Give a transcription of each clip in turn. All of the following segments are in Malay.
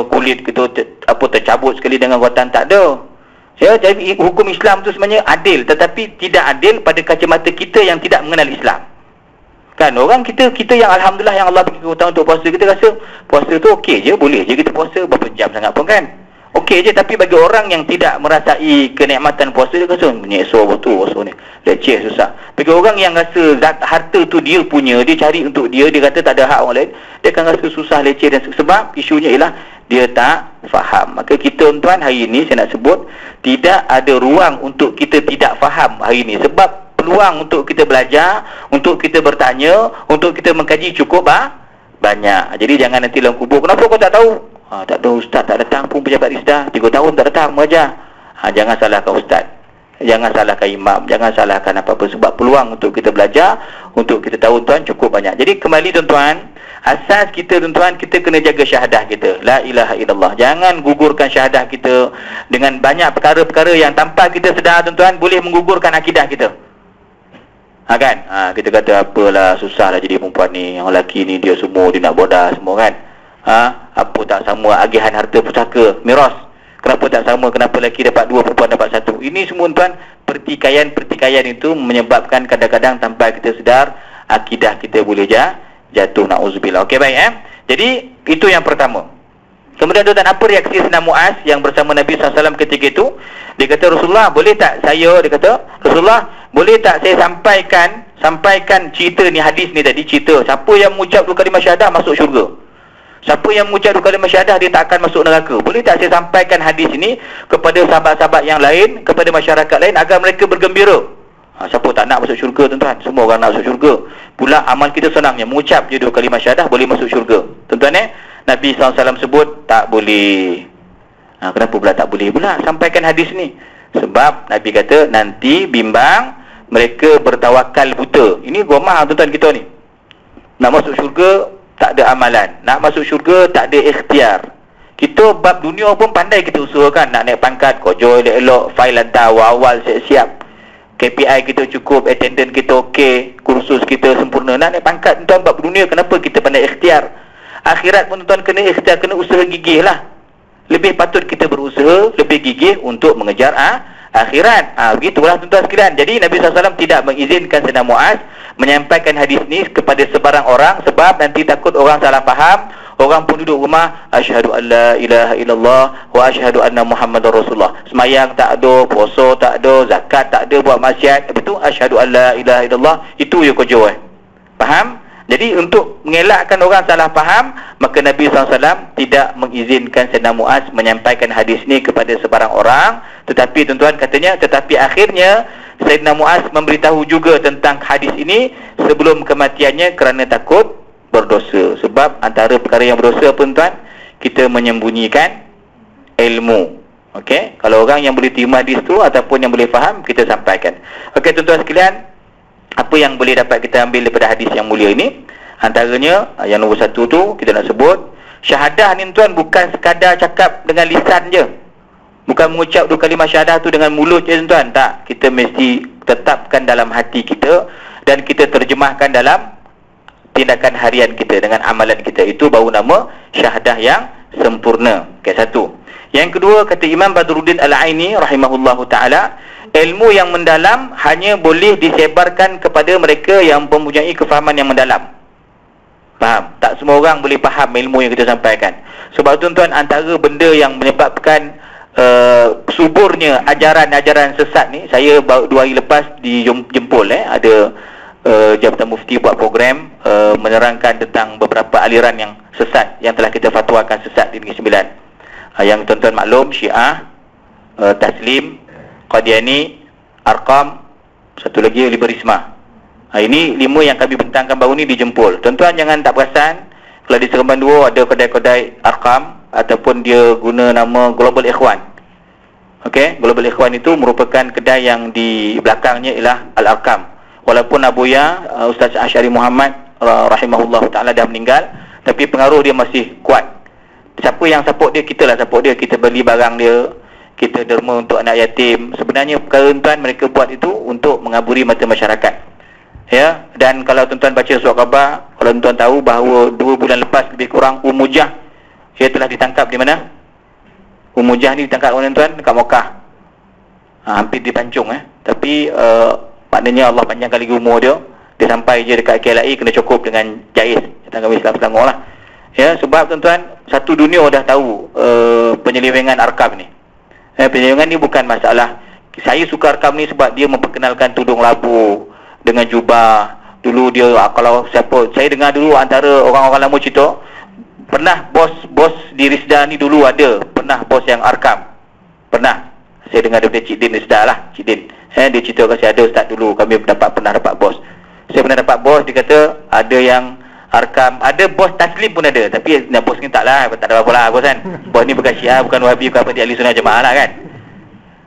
kulit kita tercabut sekali dengan rotan, tak ada. Ya, jadi hukum Islam tu sebenarnya adil, tetapi tidak adil pada kacamata kita yang tidak mengenal Islam. Kan orang kita yang alhamdulillah yang Allah bagi keutamaan untuk puasa, kita rasa puasa tu okey je, boleh je kita puasa berapa jam sangat pun kan. Okey je, tapi bagi orang yang tidak merasai kenikmatan puasa, dia rasa menyeksa betul puasa ni, leceh, susah. Bagi orang yang rasa harta tu dia punya, dia cari untuk dia kata tak ada hak orang lain, dia akan rasa susah, leceh, dan sebab isunya ialah dia tak faham. Maka kita tuan hari ini saya nak sebut, tidak ada ruang untuk kita tidak faham hari ini, sebab peluang untuk kita belajar, untuk kita bertanya, untuk kita mengkaji cukup banyak. Jadi jangan nanti dalam kubur, kenapa kau tak tahu? Tak ada ustaz, tak datang pun pejabat Risdah 3 tahun tak datang mengajar. Jangan salahkan ustaz, jangan salahkan imam, jangan salahkan apa-apa, sebab peluang untuk kita belajar, untuk kita tahu tuan cukup banyak. Jadi kembali tuan-tuan, asas kita tuan-tuan, kita kena jaga syahadah kita, la ilaha illallah. Jangan gugurkan syahadah kita dengan banyak perkara-perkara yang tanpa kita sedar tuan-tuan boleh menggugurkan akidah kita. Kan? Kita kata apalah, susahlah jadi perempuan ni, yang lelaki ni dia semua dia nak bodas semua kan. Apa tak sama agihan harta pusaka miras, kenapa tak sama, kenapa lelaki dapat 2, perempuan dapat 1. Ini semua tuan, pertikaian itu menyebabkan kadang-kadang tanpa kita sedar akidah kita boleh jatuh, na'udzubillah. Okey, baik Jadi itu yang pertama. Kemudian tuan, apa reaksi Sayyidina Muaz yang bersama Nabi SAW ketika itu? Dia kata, Rasulullah boleh tak saya, dia kata, Rasulullah boleh tak saya sampaikan cerita ni, hadis ni tadi, cerita siapa yang mengucap 2 kalimah syahadah masuk syurga, siapa yang mengucap 2 kalimah syahadah dia tak akan masuk neraka. Boleh tak saya sampaikan hadis ini kepada sahabat-sahabat yang lain, kepada masyarakat lain, agar mereka bergembira? Siapa tak nak masuk syurga tuan-tuan? Semua orang nak masuk syurga. Pula amal kita senangnya, mengucap je 2 kalimah syahadah boleh masuk syurga. Tuan-tuan Nabi SAW sebut tak boleh. Kenapa pula tak boleh pula sampaikan hadis ni? Sebab Nabi kata nanti bimbang mereka bertawakal buta. Ini gomah tuan-tuan kita ni. Nak masuk syurga tak ada amalan, nak masuk syurga tak ada ikhtiar. Kita bab dunia pun pandai kita usahakan, nak naik pangkat, kojo elok-elok, file hantar awal-awal siap-siap, KPI kita cukup, attendance kita okey, kursus kita sempurna, nak naik pangkat tuan. Bab dunia kenapa kita pandai ikhtiar? Akhirat pun tuan kena ikhtiar, kena usaha gigih lah. Lebih patut kita berusaha lebih gigih untuk mengejar akhirat. Begitulah tuan-tuan sekalian. Jadi Nabi SAW tidak mengizinkan Sayyidina Muaz menyampaikan hadis ni kepada sebarang orang, sebab nanti takut orang salah faham. Orang pun duduk rumah, asyhadu an la ilaha illallah wa asyhadu anna Muhammadar Rasulullah. Semayang tak ada, puasa tak ada, zakat tak ada, buat maksiat, betul asyhadu an la ilaha illallah, itu je kerja. Faham? Jadi untuk mengelakkan orang salah faham, maka Nabi SAW tidak mengizinkan Sayyidina Muaz menyampaikan hadis ni kepada sebarang orang. Tetapi tuan-tuan katanya, tetapi akhirnya Sayyidina Muaz memberitahu juga tentang hadis ini sebelum kematiannya kerana takut berdosa. Sebab antara perkara yang berdosa pun tuan, kita menyembunyikan ilmu. Okey, kalau orang yang boleh terima hadis tu ataupun yang boleh faham, kita sampaikan. Okey tuan-tuan sekalian, apa yang boleh dapat kita ambil daripada hadis yang mulia ini? Antaranya yang nombor 1 tu kita nak sebut, syahadah ni tuan bukan sekadar cakap dengan lisan je, bukan mengucap 2 kalimah syahadah tu dengan mulut je tuan. Tak, kita mesti tetapkan dalam hati kita dan kita terjemahkan dalam tindakan harian kita dengan amalan kita. Itu baru nama syahadah yang sempurna. Okey, 1. Yang kedua, kata Imam Badruddin Al-Aini rahimahullahu ta'ala, ilmu yang mendalam hanya boleh disebarkan kepada mereka yang mempunyai kefahaman yang mendalam. Faham? Tak semua orang boleh faham ilmu yang kita sampaikan. Sebab tuan-tuan, antara benda yang menyebabkan suburnya ajaran-ajaran sesat ni, saya 2 hari lepas di Jempol ada Jabatan Mufti buat program menerangkan tentang beberapa aliran yang sesat yang telah kita fatwakan sesat di Negeri Sembilan. Yang tuan-tuan maklum, Syiah, Taslim, Qadiani, Arqam, satu lagi Liberisma. Ini 5 yang kami bentangkan baru ni di Jempol. Tuan-tuan jangan tak perasan, kalau di Seremban 2 ada kedai-kedai Arqam ataupun dia guna nama Global Ikhwan. Okey, Global Ikhwan itu merupakan kedai yang di belakangnya ialah Al-Arqam. Walaupun Abuya Ustaz Asy'ari Muhammad rahimahullah ta'ala dah meninggal, tapi pengaruh dia masih kuat. Siapa yang support dia, kita lah support dia. Kita beli barang dia, kita derma untuk anak yatim. Sebenarnya perkara tuan mereka buat itu untuk mengaburi mata masyarakat. Ya, dan kalau tuan-tuan baca surat khabar, kalau tuan-tuan tahu bahawa 2 bulan lepas lebih kurang Ummujah Dia telah ditangkap di mana? Umujah ni ditangkap tuan-tuan dekat Mekah. Hampir dipancung Tapi maknanya Allah panjangkan lagi umur dia. Dia sampai je dekat KLIA kena cukup dengan Jais. Datang kami Selangor lah. Ya, sebab tuan-tuan, satu dunia dah tahu penyelewengan Arkam ni. Penyelewengan ni bukan masalah. Saya suka Arkam ni sebab dia memperkenalkan tudung labu dengan jubah. Dulu dia, kalau siapa, saya dengar dulu antara orang-orang lama cerita, pernah bos di Risda ni dulu ada, pernah bos yang Arkam. Pernah. Saya dengar daripada Cik Din Risda lah, Cik Din. Dia cerita kasi ada ustaz dulu, kami pernah dapat bos. Saya pernah dapat bos, dia kata ada yang Arkam, ada bos Taslim pun ada. Tapi bos ni tak lah, tak ada apa-apa lah bos kan. Bos ni bukan Syiah, bukan Wahabi, bukan apa, dia ahli sunnah jemaah lah kan.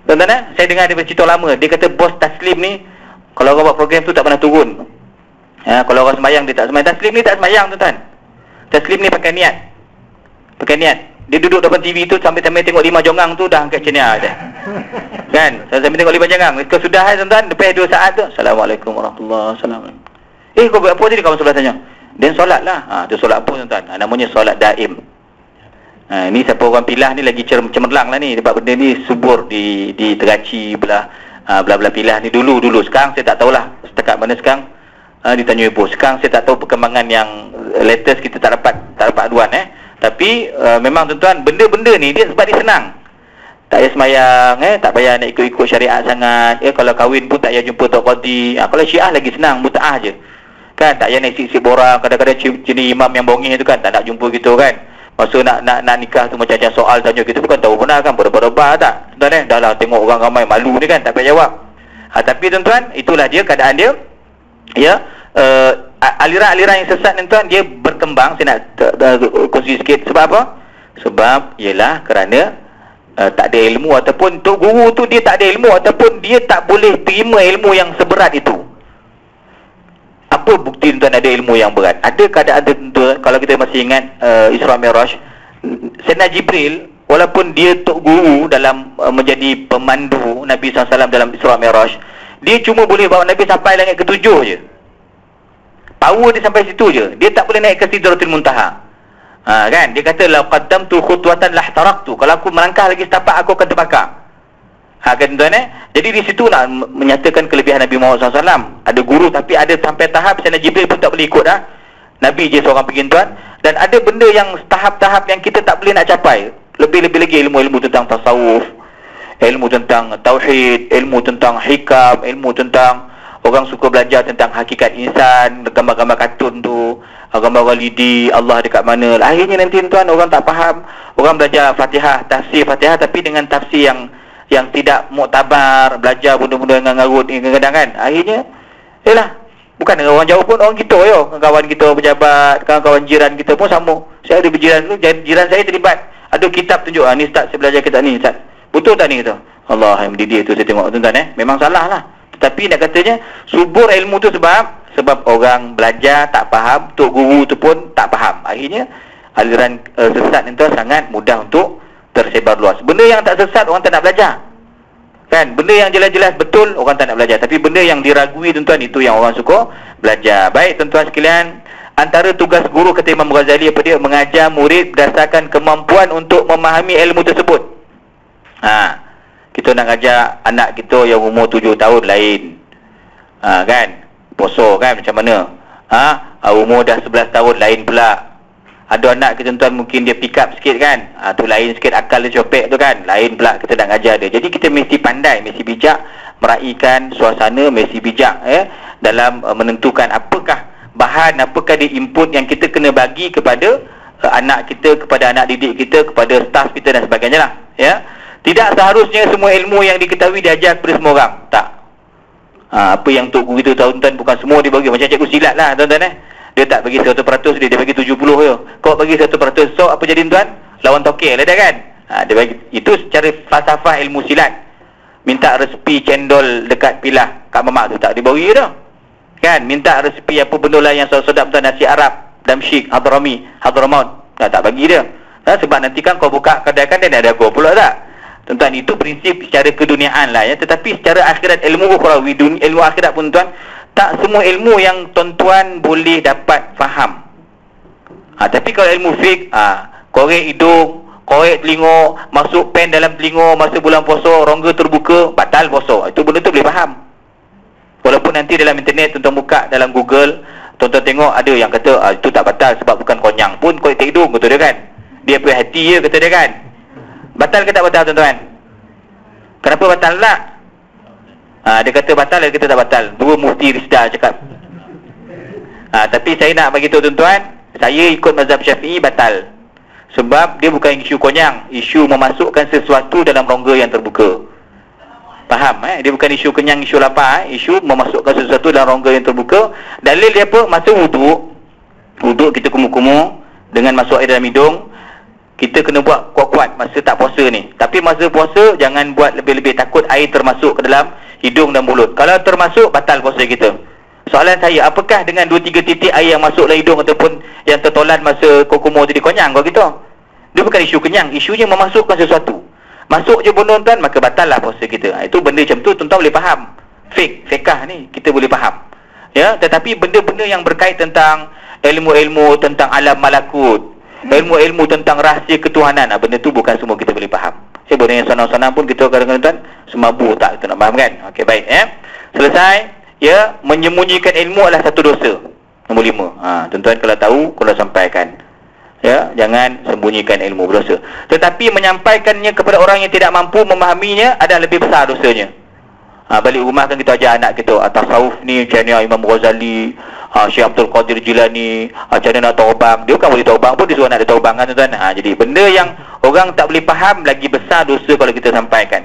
Tuan-tuan saya dengar daripada cerita lama. Dia kata bos Taslim ni, kalau orang buat program tu tak pernah turun. Kalau orang sembahyang dia tak sembahyang. Taslim ni tak sembahyang tuan-tuan. Taslim ni pakai niat. Dia duduk depan TV tu sampai tengok 5 jongang tu dah angkat cenia je. Kan? Sampai tengok 5 jongang. Sudah tuan-tuan, lepas 2 saat tu, Assalamualaikum warahmatullahi wabarakatuh. Kau buat apa tadi? Kawan sebelah tanya. Dan solat lah. Dia solat apa tuan-tuan? Namanya solat daim. Ni siapa orang pilah ni lagi cemerlang lah ni. Sebab benda ni subur di Teraci belah pilah ni dulu. Sekarang saya tak tahulah setakat mana sekarang. Ditanya ibu. Sekarang saya tak tahu perkembangan yang latest, kita tak dapat aduan Tapi memang tuan-tuan, benda-benda ni dia sebab dia senang. Tak payah semayang, tak payah nak ikut-ikut syariat sangat. Kalau kahwin pun tak payah jumpa Tok Qadi. Kalau Syiah lagi senang, muta'ah je. Kan, tak payah nak isi-isi borang. Kadang-kadang jenis imam yang bongih tu kan, tak nak jumpa gitu kan. Masa nak nikah tu macam-macam soal tanya kita, bukan tahu benar kan, berdebar tak. Tuan-tuan dah lah tengok orang ramai malu ni kan, tak payah jawab. Tapi tuan-tuan, itulah dia keadaan dia. Ya, aliran-aliran yang sesat ni tuan, dia berkembang. Saya nak kongsi sikit. Sebab apa? Sebab ialah kerana tak ada ilmu, ataupun tok guru tu dia tak ada ilmu, ataupun dia tak boleh terima ilmu yang seberat itu. Apa bukti tuan ada ilmu yang berat? Ada keadaan tertentu, kalau kita masih ingat Isra Mi'raj, Sayyidina Jibril, walaupun dia tok guru dalam menjadi pemandu Nabi SAW dalam Isra Mi'raj, dia cuma boleh bawa Nabi sampai langit ke-7 je. Power dia sampai situ je. Dia tak boleh naik ke Sidratul Muntaha. Kan? Dia kata la qaddamtu khutwatan lahtaraktu. Kalau aku melangkah lagi setapak, aku akan terbakar. Kan tuan Jadi di situ nak menyatakan kelebihan Nabi Muhammad SAW. Ada guru, tapi ada sampai tahap Sayyidina Jibril pun tak boleh ikut dah. Nabi je seorang pergi tuan. Dan ada benda yang tahap-tahap yang kita tak boleh nak capai. Lebih-lebih lagi ilmu-ilmu tentang tasawuf, ilmu tentang tauhid, ilmu tentang hikam, ilmu tentang orang suka belajar tentang hakikat insan, gambar-gambar kartun tu, gambar walidi, Allah dekat mana. Akhirnya nanti tuan orang tak faham. Orang belajar Fatihah, tafsir Fatihah tapi dengan tafsir yang tidak muktabar, belajar benda-benda dengan ngarut kadang-kadang kan. Akhirnya bukan dengan orang jauh pun, orang kita kawan kita pejabat, kawan-kawan jiran kita pun sama. Saya ada berjiran tu, jiran saya terlibat. Ada kitab tunjuk, ni ustaz saya belajar kitab ni ustaz. Betul tak ni kata? Allah yang mendidik tu saya tengok tuan-tuan memang salah lah. Tapi nak katanya subur ilmu tu sebab orang belajar tak faham, tok guru tu pun tak faham. Akhirnya aliran sesat itu sangat mudah untuk tersebar luas. Benda yang tak sesat orang tak nak belajar. Kan? Benda yang jelas-jelas betul orang tak nak belajar. Tapi benda yang diragui tuan-tuan, itu yang orang suka belajar. Baik tuan-tuan sekalian, antara tugas guru kata Imam Ghazali apa dia? Mengajar murid berdasarkan kemampuan untuk memahami ilmu tersebut. Kita nak ajar anak kita yang umur 7 tahun lain. Kan? Poso kan macam mana? Umur dah 11 tahun lain pula. Ada anak kita tuan mungkin dia pick up sikit kan. Tu lain sikit, akal dia copek tu kan. Lain pula kita nak ajar dia. Jadi kita mesti pandai, mesti bijak meraihkan suasana, mesti bijak dalam menentukan apakah bahan, apakah dia input yang kita kena bagi kepada anak kita, kepada anak didik kita, kepada staff kita dan sebagainya lah. Ya. Tidak seharusnya semua ilmu yang diketahui diajar kepada semua orang. Tak. Apa yang tok guru itu tahu tuan, bukan semua dia bagi. Macam cikgu silat lah tuan-tuan Dia tak bagi 100%, dia bagi 70 je. Kau bagi 100%, so apa jadi tuan? Lawan tokek lah dia kan. Dia bagi. Itu secara falsafah ilmu silat. Minta resepi cendol dekat pilah Kak Mamak tu tak dibagi dah. Kan? Minta resepi apa benda lah yang sedap tuan, nasi Arab, Damsyik, Hadramaut. Tak bagi dia. Sebab nanti kan kau buka kedai kan dia ada go pula tak? Tuan-tuan, itu prinsip secara keduniaan lah ya. Tetapi secara akhirat, ilmu ukhrawi, ilmu akhirat pun tuan, tak semua ilmu yang tuan-tuan boleh dapat faham. Tapi kalau ilmu fiqh, korek hidung, korek telinga, masuk pen dalam telinga masa bulan puasa, rongga terbuka, batal puasa. Itu benda tu boleh faham. Walaupun nanti dalam internet tuan-tuan buka dalam Google, tuan-tuan tengok ada yang kata itu tak batal sebab bukan konyang pun korek hidung, kata dia kan. Dia punya hati je, kata dia kan. Batal ke tak batal tuan-tuan? Kenapa batal tak? Dia kata batal, dia kata tak batal. Dua mufti Risda cakap. Tapi saya nak bagi tahu tuan-tuan, saya ikut mazhab Syafi'i batal. Sebab dia bukan isu konyang, isu memasukkan sesuatu dalam rongga yang terbuka. Faham Dia bukan isu kenyang, isu lapar isu memasukkan sesuatu dalam rongga yang terbuka. Dalil dia apa? Masa wuduk kita kumur-kumur dengan masuk air dalam hidung, kita kena buat kuat-kuat masa tak puasa ni. Tapi masa puasa jangan buat lebih-lebih, takut air termasuk ke dalam hidung dan mulut. Kalau termasuk, batal puasa kita. Soalan saya, apakah dengan 2-3 titik air yang masuk dalam hidung ataupun yang tertolan masa kumur tadi konyang kalau kita? Dia bukan isu kenyang, isunya memasukkan sesuatu. Masuk je benda tuan, maka batal lah puasa kita. Itu benda macam tu tuan-tuan boleh faham. Fiqh ni kita boleh faham. Ya, tetapi benda-benda yang berkait tentang ilmu-ilmu tentang alam malakut, ilmu-ilmu tentang rahsia ketuhanan, benda tu bukan semua kita boleh faham. Benda yang senang-senang pun kita kadang-kadang tuan semabu tak kita nak faham kan. Okey, baik selesai. Menyembunyikan ilmu adalah satu dosa. Nombor 5. Tuan-tuan kalau tahu, kalau sampaikan. Jangan sembunyikan ilmu, berdosa. Tetapi menyampaikannya kepada orang yang tidak mampu memahaminya adalah lebih besar dosanya. Balik rumah kan kita ajar anak kita, tasawuf ni macam ni, Imam Ghazali, Syekh Abdul Qadir Jilani, macam mana nak taubang. Dia bukan boleh taubang pun, dia suruh nak ada taubang kan tuan-tuan. Jadi benda yang orang tak boleh faham, lagi besar dosa kalau kita sampaikan.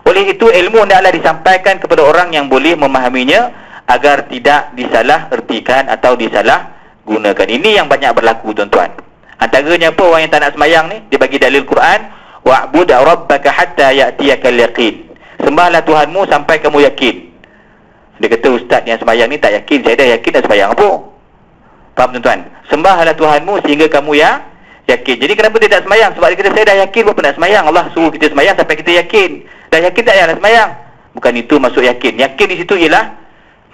Oleh itu ilmu hendaklah disampaikan kepada orang yang boleh memahaminya, agar tidak disalah ertikan atau disalah gunakan. Ini yang banyak berlaku tuan-tuan. Antaranya apa, orang yang tak nak semayang ni, dia bagi dalil Quran, wa'bud rabbaka hatta ya'tiyakal yaqin. Sembahlah Tuhanmu sampai kamu yakin. Dia kata ustaz yang semayang ni tak yakin, saya dah yakin dah semayang apa? Faham tuan-tuan? Sembahlah Tuhanmu sehingga kamu yakin. Jadi kenapa dia tak semayang? Sebab dia kata saya dah yakin pun nak semayang. Allah suruh kita semayang sampai kita yakin. Dah yakin tak payahlah semayang. Bukan itu maksud yakin. Yakin di situ ialah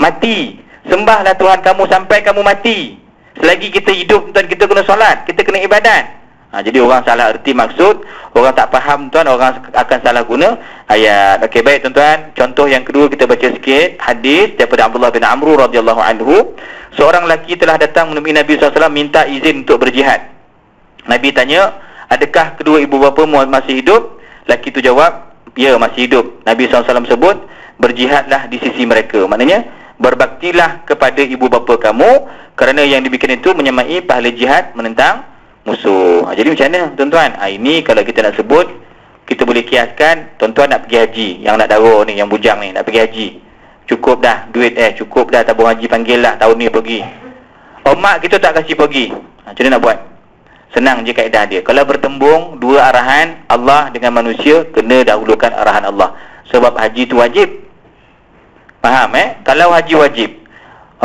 mati. Sembahlah Tuhan kamu sampai kamu mati. Selagi kita hidup tuan, kita kena solat, kita kena ibadat. Jadi orang salah erti maksud, orang tak faham tuan, orang akan salah guna ayat. Okey, baik tuan-tuan. Contoh yang kedua kita baca sikit hadis daripada Abdullah bin Amr radhiyallahu anhu. Seorang lelaki telah datang menemui Nabi SAW minta izin untuk berjihad. Nabi tanya, adakah kedua ibu bapa masih hidup? Lelaki itu jawab, ya masih hidup. Nabi SAW sebut, berjihadlah di sisi mereka. Maknanya berbaktilah kepada ibu bapa kamu, kerana yang dibikin itu menyamai pahala jihad menentang musuh. Jadi macam mana tuan-tuan? Ini kalau kita nak sebut, kita boleh kiaskan, tuan-tuan nak pergi haji, yang nak dara ni, yang bujang ni nak pergi haji, cukup dah duit, cukup dah tabung haji, panggil lah tahun ni pergi. Mak kita tak kasih pergi, macam mana nak buat? Senang je kaedah dia. Kalau bertembung dua arahan, Allah dengan manusia, kena dahulukan arahan Allah. Sebab haji tu wajib. Faham Kalau haji wajib.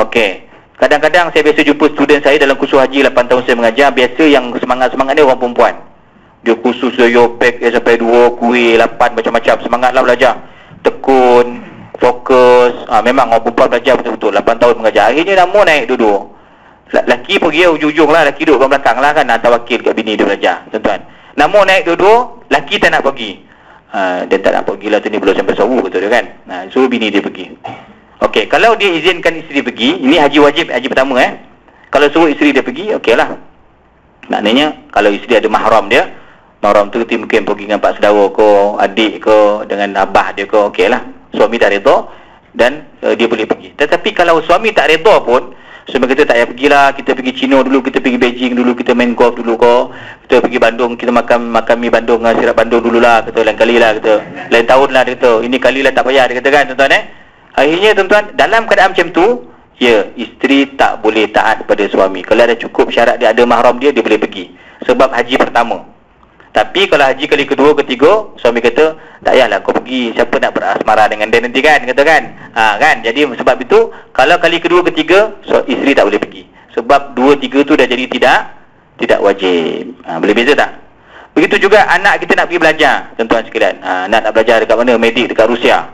Okey. Kadang-kadang saya biasa jumpa student saya dalam kursus haji 8 tahun saya mengajar, biasa yang semangat-semangat dia orang perempuan. Dia kursus Yopek sampai 2, kuih 8 macam-macam, semangatlah belajar. Tekun, fokus. Memang orang perempuan belajar betul-betul 8 tahun mengajar. Akhirnya nama naik duduk. Laki pergi ujung-ujung lah, laki duduk kat belakang lah kan, hantar wakil kat bini dia belajar, tuan-tuan. Nama naik duduk, laki tak nak pergi. Dia tak nak pergi lah tu, ni belum sampai sawu kata dia kan. Suruh bini dia pergi. Okey, kalau dia izinkan isteri pergi, ini haji wajib, haji pertama Kalau suruh isteri dia pergi, okey lah. Maknanya kalau isteri ada mahram dia, mahram tu mungkin pergi dengan pak saudara ke, adik ke, dengan abah dia ke, okey lah. Suami tak redha dan dia boleh pergi. Tetapi kalau suami tak redha pun, suami kata tak payah pergilah, kita pergi China dulu, kita pergi Beijing dulu, kita main golf dulu ke, kita pergi Bandung, kita makan mi Bandung dengan sirap Bandung dululah, kata lain kali lah, kata lain tahun lah, dia kata ini kali lah tak payah, dia kata kan tuan-tuan Akhirnya tuan-tuan, dalam keadaan macam tu, ya, isteri tak boleh taat pada suami. Kalau ada cukup syarat dia ada mahram dia boleh pergi. Sebab haji pertama. Tapi kalau haji kali kedua, ketiga, suami kata, tak payahlah kau pergi, siapa nak berasmara dengan dia nanti kan, kata kan. Kan, jadi sebab itu, kalau kali kedua, ketiga, isteri tak boleh pergi. Sebab 2, 3 tu dah jadi tidak wajib. Boleh beza tak? Begitu juga anak kita nak pergi belajar, tuan-tuan sekalian. Anak nak belajar dekat mana? Medik dekat Rusia.